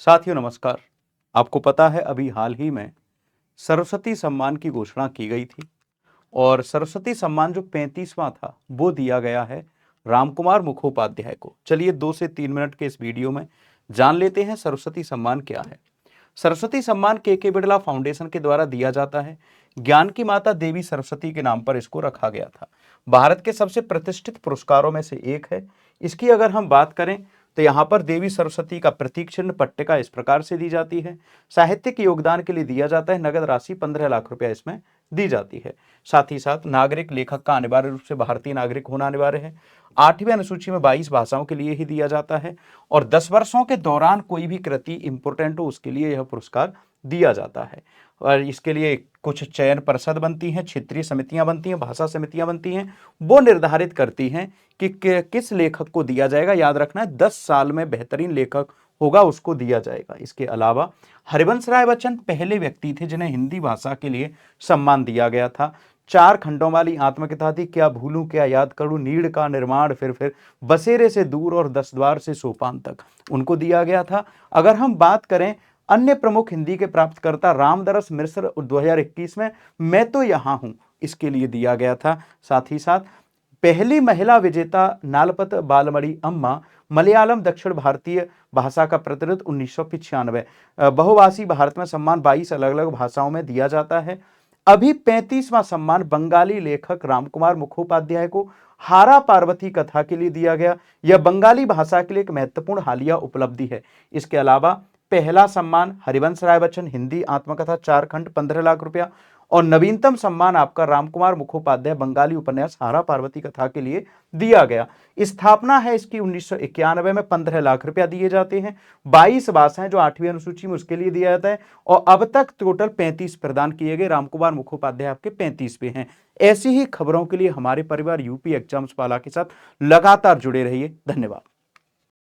साथियों नमस्कार। आपको पता है अभी हाल ही में सरस्वती सम्मान की घोषणा की गई थी और सरस्वती सम्मान जो 35वां था वो दिया गया है रामकुमार मुखोपाध्याय को। चलिए 2 से 3 मिनट के इस वीडियो में जान लेते हैं सरस्वती सम्मान क्या है। सरस्वती सम्मान के बिड़ला फाउंडेशन के द्वारा दिया जाता है। ज्ञान की माता देवी सरस्वती के नाम पर इसको रखा गया था। भारत के सबसे प्रतिष्ठित पुरस्कारों में से एक है। इसकी अगर हम बात करें तो यहाँ पर देवी सरस्वती का प्रतीक चिन्ह पट्टिका इस प्रकार से दी जाती है। साहित्यिक योगदान के लिए दिया जाता है नगद राशि 15 लाख रुपया इसमें दी जाती है। साथ ही साथ नागरिक लेखक का अनिवार्य रूप से भारतीय नागरिक होना अनिवार्य है। 8वीं अनुसूची में 22 भाषाओं के लिए ही दिया जाता है और 10 वर्षों के दौरान कोई भी कृति इंपोर्टेंट हो उसके लिए यह पुरस्कार दिया जाता है। और इसके लिए कुछ चयन परिषद बनती हैं, क्षेत्रीय समितियां बनती हैं, भाषा समितियां बनती हैं। वो निर्धारित करती हैं कि किस लेखक को दिया जाएगा। याद रखना है 10 साल में बेहतरीन लेखक होगा उसको दिया जाएगा। इसके अलावा हरिवंश राय बच्चन पहले व्यक्ति थे जिन्हें हिंदी भाषा के लिए सम्मान दिया गया था। 4 खंडों वाली आत्मकथा थी क्या भूलूं क्या याद करूं, नीड़ का निर्माण, फिर बसेरे से दूर और 10 द्वार से सोपान तक, उनको दिया गया था। अगर हम बात करें अन्य प्रमुख हिंदी के प्राप्तकर्ता रामदरस मिश्र 2021 में मैं तो यहां हूं इसके लिए दिया गया था। साथ ही साथ पहली महिला विजेता नालपत बालमणि अम्मा मलयालम दक्षिण भारतीय भाषा का प्रतिनिधि 1995। बहुभाषी भारत में सम्मान 22 अलग अलग भाषाओं में दिया जाता है। अभी 35वां सम्मान बंगाली लेखक रामकुमार मुखोपाध्याय को हारा पार्वती कथा के लिए दिया गया। यह बंगाली भाषा के लिए एक महत्वपूर्ण हालिया उपलब्धि है। इसके अलावा पहला सम्मान हरिवंश राय बच्चन हिंदी आत्मकथा 4 खंड 15 लाख रुपया और नवीनतम सम्मान आपका रामकुमार मुखोपाध्याय बंगाली उपन्यास हारा पार्वती कथा के लिए दिया गया। स्थापना है इसकी 1991 में 15 लाख रुपया दिए जाते हैं। 22 भाषाएं जो 8वीं अनुसूची में उसके लिए दिया जाता है और अब तक टोटल 35 प्रदान किए गए। रामकुमार मुखोपाध्याय आपके 35 पे हैं। ऐसी ही खबरों के लिए हमारे परिवार यूपी एग्जाम्स वाला के साथ लगातार जुड़े रहिए। धन्यवाद।